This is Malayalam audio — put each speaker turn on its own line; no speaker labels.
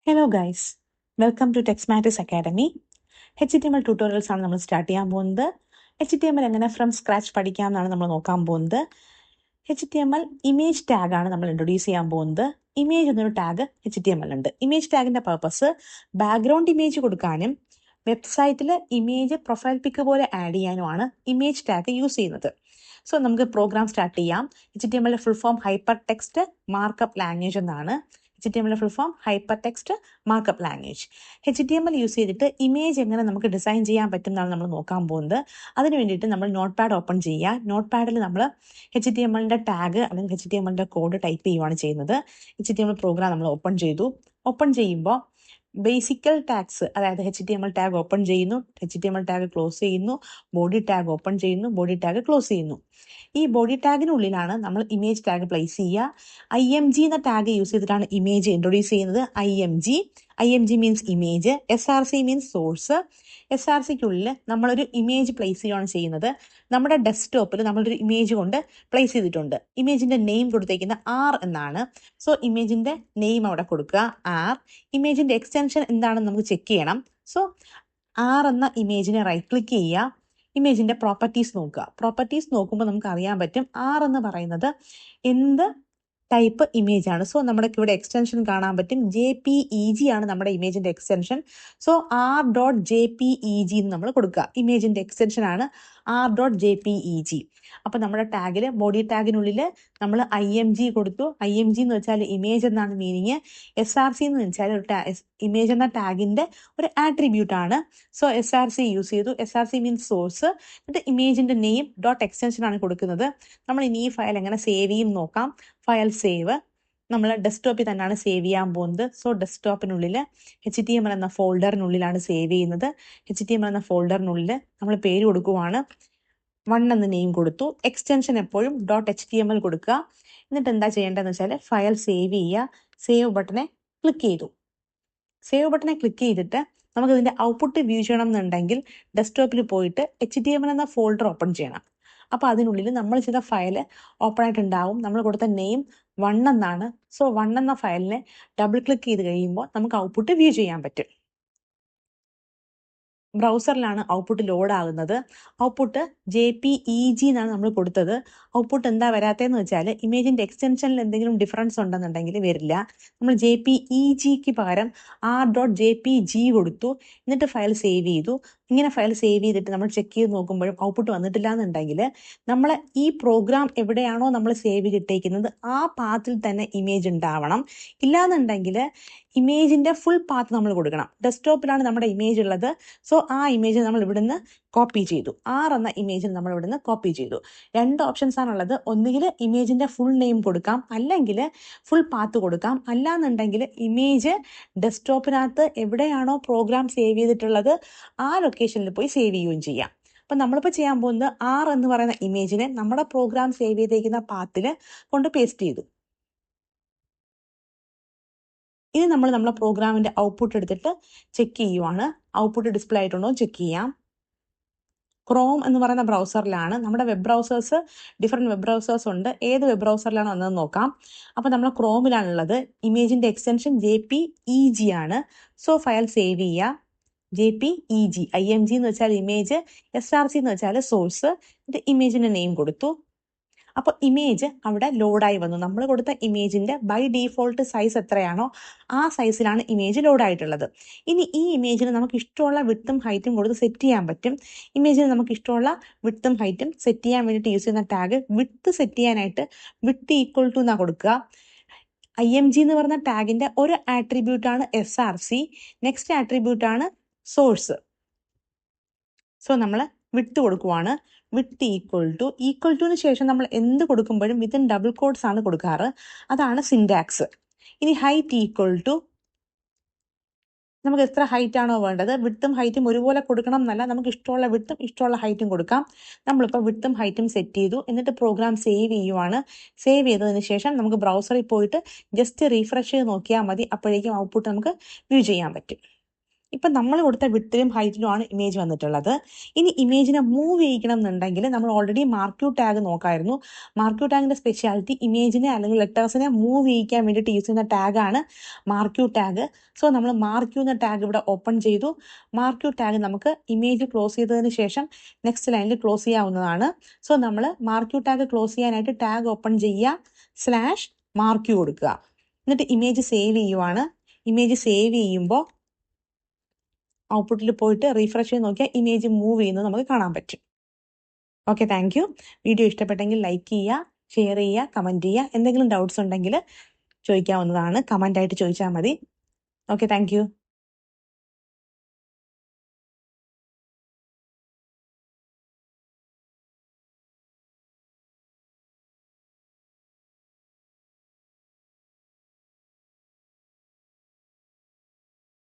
Hello guys, welcome to Texmatics academy. HTML tutorials ആണ് നമ്മൾ സ്റ്റാർട്ട് ചെയ്യാൻ പോകുന്നത്. HTML എങ്ങനെ ഫ്രം സ്ക്രാച്ച് പഠിക്കാം എന്നാണ് നമ്മൾ നോക്കാൻ പോകുന്നത്. HTML ഇമേജ് ടാഗ് ആണ് നമ്മൾ ഇൻട്രൊഡ്യൂസ് ചെയ്യാൻ പോകുന്നത്. ഇമേജ് എന്നൊരു ടാഗ് HTML ഉണ്ട്. ഇമേജ് ടാഗിന്റെ പർപ്പസ് ബാക്ക്ഗ്രൗണ്ട് ഇമേജ് കൊടുക്കാനും വെബ്സൈറ്റിൽ ഇമേജ് പ്രൊഫൈൽ പിക്ക് പോലെ ആഡ് ചെയ്യാനുമാണ് ഇമേജ് ടാഗ് യൂസ് ചെയ്യുന്നത്. സോ നമുക്ക് പ്രോഗ്രാം സ്റ്റാർട്ട് ചെയ്യാം. HTML full form hyper text markup language എന്നാണ്. HTML full form hyper text markup language. HTML use ചെയ്തിട്ട് ഇമേജ് എങ്ങനെ നമുക്ക് ഡിസൈൻ ചെയ്യാൻ പറ്റും എന്നാണ് നമ്മൾ നോക്കാൻ പോകുന്നത്. അതിന് വേണ്ടിയിട്ട് നമ്മൾ നോട്ട് പാഡ് ഓപ്പൺ ചെയ്യുക. നോട്ട് പാഡിൽ നമ്മൾ HTMLന്റെ ടാഗ് അല്ലെങ്കിൽ HTMLന്റെ കോഡ് ടൈപ്പ് ചെയ്യുകയാണ് ചെയ്യുന്നത്. HTML പ്രോഗ്രാം നമ്മൾ ഓപ്പൺ ചെയ്തു. ഓപ്പൺ ചെയ്യുമ്പോൾ ബേസിക്കൽ ടാഗ്സ്, അതായത് HTML ടാഗ് ഓപ്പൺ ചെയ്യുന്നു, HTML ടാഗ് ക്ലോസ് ചെയ്യുന്നു, ബോഡി ടാഗ് ഓപ്പൺ ചെയ്യുന്നു, ബോഡി ടാഗ് ക്ലോസ് ചെയ്യുന്നു. ഈ ബോഡി ടാഗിനുള്ളിലാണ് നമ്മൾ ഇമേജ് ടാഗ് പ്ലേസ് ചെയ്യുക. IMG എന്ന ടാഗ് യൂസ് ചെയ്തിട്ടാണ് ഇമേജ് ഇൻട്രൊഡ്യൂസ് ചെയ്യുന്നത്. IMG means image, SRC means source. SRCക്കുള്ളിൽ നമ്മളൊരു ഇമേജ് പ്ലേസ് ചെയ്യുകയാണ് ചെയ്യുന്നത്. നമ്മുടെ ഡെസ്ക്ടോപ്പിൽ നമ്മളൊരു ഇമേജ് കൊണ്ട് പ്ലേസ് ചെയ്തിട്ടുണ്ട്. ഇമേജിന്റെ നെയിം കൊടുത്തേക്കുന്ന R എന്നാണ്. സോ ഇമേജിന്റെ നെയിം അവിടെ കൊടുക്കുക, R. ഇമേജിന്റെ എക്സ്റ്റൻഷൻ എന്താണെന്ന് നമുക്ക് ചെക്ക് ചെയ്യണം. സോ R എന്ന ഇമേജിനെ റൈറ്റ് ക്ലിക്ക് ചെയ്യുക. ഇമേജിന്റെ പ്രോപ്പർട്ടീസ് നോക്കുക. പ്രോപ്പർട്ടീസ് നോക്കുമ്പോൾ നമുക്ക് അറിയാൻ പറ്റും R എന്ന് പറയുന്നത് എന്ത് ടൈപ്പ് ഇമേജ് ആണ്. സോ നമ്മുടെ ഇവിടെ എക്സ്റ്റൻഷൻ കാണാൻ പറ്റും. JPEG ആണ് നമ്മുടെ ഇമേജിന്റെ എക്സ്റ്റൻഷൻ. സോ R.JPEG എന്ന് നമ്മൾ കൊടുക്കുക. ഇമേജിന്റെ എക്സ്റ്റൻഷൻ ആണ് R.JPEG. അപ്പൊ നമ്മുടെ ടാഗില് ബോഡി ടാഗിനുള്ളിൽ നമ്മൾ IMG കൊടുത്തു. IMG എന്ന് വെച്ചാൽ ഇമേജ് എന്നാണ് മീനിങ്. SRC എന്ന് വെച്ചാൽ ഒരു ഇമേജ് എന്ന ടാഗിന്റെ ഒരു ആട്രിബ്യൂട്ട് ആണ്. സോ SRC യൂസ് ചെയ്തു. SRC means source. എന്നിട്ട് ഇമേജിന്റെ നെയിം ഡോട്ട് എക്സ്റ്റൻഷൻ ആണ് കൊടുക്കുന്നത്. നമ്മൾ ഇനി ഈ ഫയൽ എങ്ങനെ സേവ് ചെയ്യും നോക്കാം. ഫയൽ സേവ് നമ്മൾ ഡെസ്ക്ടോപ്പിൽ തന്നെയാണ് സേവ് ചെയ്യാൻ പോകുന്നത്. സോ ഡെസ്ക്ടോപ്പിനുള്ളിൽ HTML എന്ന ഫോൾഡറിനുള്ളിലാണ് സേവ് ചെയ്യുന്നത്. HTML എന്ന ഫോൾഡറിനുള്ളിൽ നമ്മൾ പേര് കൊടുക്കുവാണ്. 1 എന്ന നെയിം കൊടുത്തു. എക്സ്റ്റൻഷൻ എപ്പോഴും .html കൊടുക്കുക. എന്നിട്ട് എന്താ ചെയ്യേണ്ടതെന്ന് വെച്ചാൽ ഫയൽ സേവ് ചെയ്യുക. സേവ് ബട്ടനെ ക്ലിക്ക് ചെയ്തു. സേവ് ബട്ടനെ ക്ലിക്ക് ചെയ്തിട്ട് നമുക്ക് ഇതിന്റെ ഔട്ട്പുട്ട് വ്യൂ ചെയ്യണം എന്നുണ്ടെങ്കിൽ ഡെസ്ക്ടോപ്പിൽ പോയിട്ട് HTML എന്ന ഫോൾഡർ ഓപ്പൺ ചെയ്യണം. അപ്പോൾ അതിനുള്ളിൽ നമ്മൾ ചെയ്ത ഫയൽ ഓപ്പൺ ആയിട്ടുണ്ടാവും. നമ്മൾ കൊടുത്ത നെയിം 1 എന്നാണ്. സോ 1 എന്ന ഫയലിനെ ഡബിൾ ക്ലിക്ക് ചെയ്ത് കഴിയുമ്പോൾ നമുക്ക് ഔട്ട്പുട്ട് വ്യൂ ചെയ്യാൻ പറ്റും. ബ്രൗസറിലാണ് ഔട്ട്പുട്ട് ലോഡ് ആകുന്നത്. ഔട്ട്പുട്ട് JPEG എന്നാണ് നമ്മൾ കൊടുത്തത്. ഔട്ട്പുട്ട് എന്താ വരാത്തതെന്ന് വെച്ചാൽ ഇമേജിന്റെ എക്സ്റ്റൻഷനിൽ എന്തെങ്കിലും ഡിഫറൻസ് ഉണ്ടെന്നുണ്ടെങ്കിൽ വരില്ല. നമ്മൾ JPEGക്ക് പകരം R.JPG കൊടുത്തു. എന്നിട്ട് ഫയൽ സേവ് ചെയ്തു. ഇങ്ങനെ ഫയൽ സേവ് ചെയ്തിട്ട് നമ്മൾ ചെക്ക് ചെയ്ത് നോക്കുമ്പോഴും ഔട്ട്പുട്ട് വന്നിട്ടില്ല എന്നുണ്ടെങ്കിൽ നമ്മൾ ഈ പ്രോഗ്രാം എവിടെയാണോ നമ്മൾ സേവ് ചെയ്തിട്ടേക്കുന്നത് ആ പാത്തിൽ തന്നെ ഇമേജ് ഉണ്ടാവണം. ഇല്ലാന്നുണ്ടെങ്കിൽ ഇമേജിന്റെ ഫുൾ പാത്ത് നമ്മൾ കൊടുക്കണം. ഡെസ്ക്ടോപ്പിലാണ് നമ്മുടെ ഇമേജ് ഉള്ളത്. സോ ആ ഇമേജ് നമ്മൾ ഇവിടുന്ന് കോപ്പി ചെയ്തു. R എന്ന ഇമേജിൽ നമ്മൾ ഇവിടുന്ന് കോപ്പി ചെയ്തു. 2 ഓപ്ഷൻസ് ആണുള്ളത്. ഒന്നുകിൽ ഇമേജിന്റെ ഫുൾ നെയിം കൊടുക്കാം, അല്ലെങ്കിൽ ഫുൾ പാത്ത് കൊടുക്കാം. അല്ലാന്നുണ്ടെങ്കിൽ ഇമേജ് ഡെസ്ക്ടോപ്പിനകത്ത് എവിടെയാണോ പ്രോഗ്രാം സേവ് ചെയ്തിട്ടുള്ളത് ആ ലൊക്കേഷനിൽ പോയി സേവ് ചെയ്യുകയും ചെയ്യാം. അപ്പം നമ്മളിപ്പോൾ ചെയ്യാൻ പോകുന്നത് R എന്ന് പറയുന്ന ഇമേജിനെ നമ്മുടെ പ്രോഗ്രാം സേവ് ചെയ്തേക്കുന്ന പാത്തിൽ കൊണ്ട് പേസ്റ്റ് ചെയ്തു. ഇത് നമ്മൾ നമ്മുടെ പ്രോഗ്രാമിന്റെ ഔട്ട്പുട്ട് എടുത്തിട്ട് ചെക്ക് ചെയ്യുവാണ്. ഔട്ട്പുട്ട് ഡിസ്പ്ലേ ആയിട്ടുണ്ടോ ചെക്ക് ചെയ്യാം. ക്രോം എന്ന് പറയുന്ന ബ്രൗസറിലാണ്. നമ്മുടെ web browsers different web browsers ഉണ്ട്. ഏത് വെബ് ബ്രൗസറിലാണ് വന്നതെന്ന് നോക്കാം. അപ്പോൾ നമ്മൾ ക്രോമിലാണുള്ളത്. ഇമേജിന്റെ എക്സ്റ്റൻഷൻ JPEG ആണ്. സോ ഫയൽ സേവ് ചെയ്യുക. JPEG. IMG എന്ന് വെച്ചാൽ ഇമേജ്, SRC എന്ന് വെച്ചാൽ സോഴ്സ്. ഇത് ഇമേജിന്റെ നെയിം കൊടുത്തു. അപ്പോൾ ഇമേജ് അവിടെ ലോഡായി വന്നു. നമ്മൾ കൊടുത്ത ഇമേജിന്റെ ബൈ ഡീഫോൾട്ട് സൈസ് എത്രയാണോ ആ സൈസിലാണ് ഇമേജ് ലോഡായിട്ടുള്ളത്. ഇനി ഈ ഇമേജിന് നമുക്ക് ഇഷ്ടമുള്ള വിഡ്ത്തും ഹൈറ്റും കൊടുത്ത് സെറ്റ് ചെയ്യാൻ പറ്റും. ഇമേജിന് നമുക്ക് ഇഷ്ടമുള്ള വിഡ്ത്തും ഹൈറ്റും സെറ്റ് ചെയ്യാൻ വേണ്ടിയിട്ട് യൂസ് ചെയ്യുന്ന ടാഗ് വിഡ്ത്ത് സെറ്റ് ചെയ്യാനായിട്ട് വിഡ്ത്ത് ഈക്വൽ ടു എന്നാ കൊടുക്കുക. IMG എന്ന് പറയുന്ന ടാഗിന്റെ ഒരു ആട്രിബ്യൂട്ടാണ് SRC. നെക്സ്റ്റ് ആട്രിബ്യൂട്ടാണ് സോഴ്സ്. സോ നമ്മൾ വിഡ്ത്ത് കൊടുക്കുവാണ്. വിഡ്ത്ത് ഈക്വൽ ടുന് ശേഷം നമ്മൾ എന്ത് കൊടുക്കുമ്പോഴും വിത്തിൻ ഡബിൾ കോഡ്സ് ആണ് കൊടുക്കാറ്. അതാണ് സിൻടാക്സ്. ഇനി ഹൈറ്റ് ഈക്വൽ ടു നമുക്ക് എത്ര ഹൈറ്റ് ആണോ വേണ്ടത്, വിഡ്ത്തും ഹൈറ്റും ഒരുപോലെ കൊടുക്കണം എന്നല്ല, നമുക്ക് ഇഷ്ടമുള്ള വിഡ്ത്തും ഇഷ്ടമുള്ള ഹൈറ്റും കൊടുക്കാം. നമ്മളിപ്പോൾ വിഡ്ത്തും ഹൈറ്റും സെറ്റ് ചെയ്തു. എന്നിട്ട് പ്രോഗ്രാം സേവ് ചെയ്യുവാണ്. സേവ് ചെയ്തതിന് ശേഷം നമുക്ക് ബ്രൗസറിൽ പോയിട്ട് ജസ്റ്റ് റീഫ്രഷ് ചെയ്ത് നോക്കിയാൽ മതി. അപ്പോഴേക്കും ഔട്ട്പുട്ട് നമുക്ക് വ്യൂ ചെയ്യാൻ പറ്റും. ഇപ്പം നമ്മൾ കൊടുത്ത വിഡ്ത്തിലും ഹൈറ്റിലുമാണ് ഇമേജ് വന്നിട്ടുള്ളത്. ഇനി ഇമേജിനെ മൂവ് ചെയ്യിക്കണം എന്നുണ്ടെങ്കിൽ നമ്മൾ ഓൾറെഡി മാർക്ക് യു ടാഗ് നോക്കായിരുന്നു. മാർക്ക് യു ടാഗിൻ്റെ സ്പെഷ്യാലിറ്റി ഇമേജിനെ അല്ലെങ്കിൽ ലെറ്റേഴ്സിനെ മൂവ് ചെയ്യിക്കാൻ വേണ്ടിയിട്ട് യൂസ് ചെയ്യുന്ന ടാഗാണ് മാർക്ക് യു ടാഗ്. സോ നമ്മൾ മാർക്ക് യു എന്ന ടാഗ് ഇവിടെ ഓപ്പൺ ചെയ്തു. മാർക്ക് യു ടാഗ് നമുക്ക് ഇമേജ് ക്ലോസ് ചെയ്തതിന് ശേഷം നെക്സ്റ്റ് ലൈനിൽ ക്ലോസ് ചെയ്യാവുന്നതാണ്. സോ നമ്മൾ മാർക്ക് യു ടാഗ് ക്ലോസ് ചെയ്യാനായിട്ട് ടാഗ് ഓപ്പൺ ചെയ്യുക, /മാർക്ക് യു കൊടുക്കുക. എന്നിട്ട് ഇമേജ് സേവ് ചെയ്യുവാണ്. ഇമേജ് സേവ് ചെയ്യുമ്പോൾ ഔട്ട്പുട്ടിൽ പോയിട്ട് റീഫ്രഷ് ചെയ്ത് നോക്കിയാൽ ഇമേജ് മൂവ് ചെയ്യുന്നത് നമുക്ക് കാണാൻ പറ്റും. Okay, thank you. വീഡിയോ ഇഷ്ടപ്പെട്ടെങ്കിൽ ലൈക്ക് ചെയ്യുക, ഷെയർ ചെയ്യുക, കമൻറ്റ് ചെയ്യുക. എന്തെങ്കിലും ഡൗട്ട്സ് ഉണ്ടെങ്കിൽ ചോദിക്കാവുന്നതാണ്. കമൻ്റായിട്ട് ചോദിച്ചാൽ മതി. Okay, thank you.